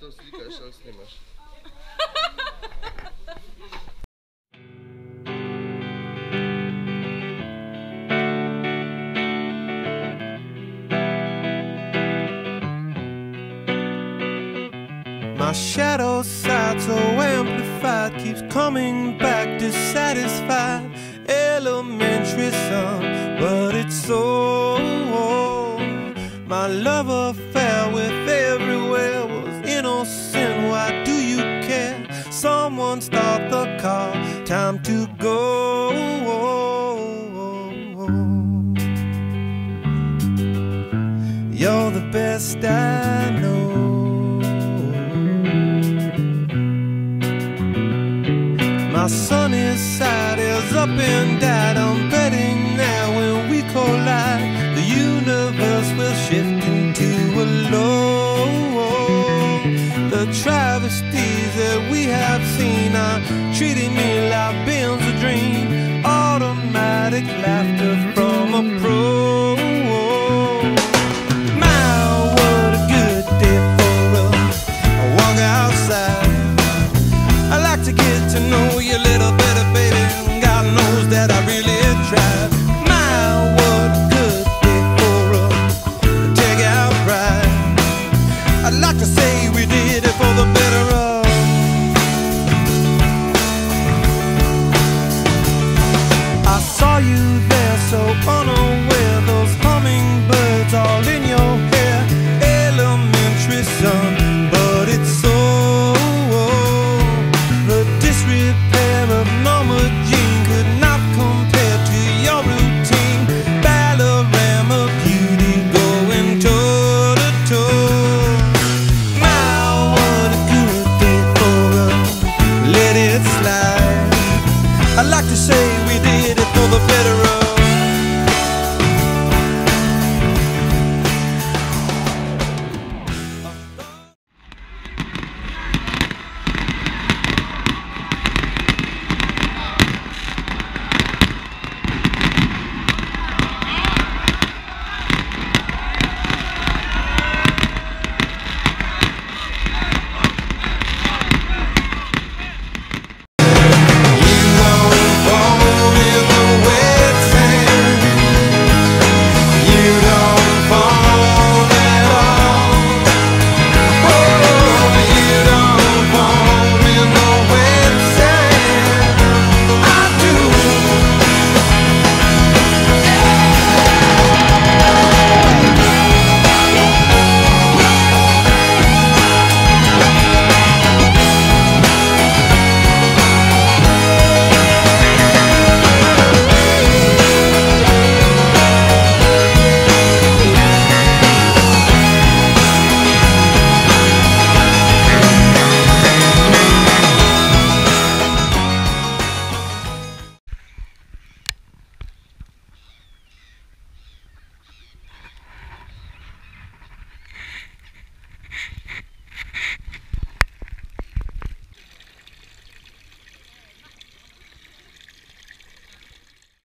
to slikaš ali snimaš? My shadow side so amplified keeps coming back dissatisfied. Elementary son, but it's so. My love affair with everywhere was innocent. Why do you care? Someone start the car, time to go. You're the best I know. My sunny side is up and died. I'm betting now when we collide, the universe will shift into a low. The travesties that we have seen are treating me like being's a dream. Automatic laughter from a pro. My, what a good day for a walk outside. I like to get to know you a little better, baby. God knows that I really tried. My, what a good day for a take out ride. I'd like to say we did it for the better of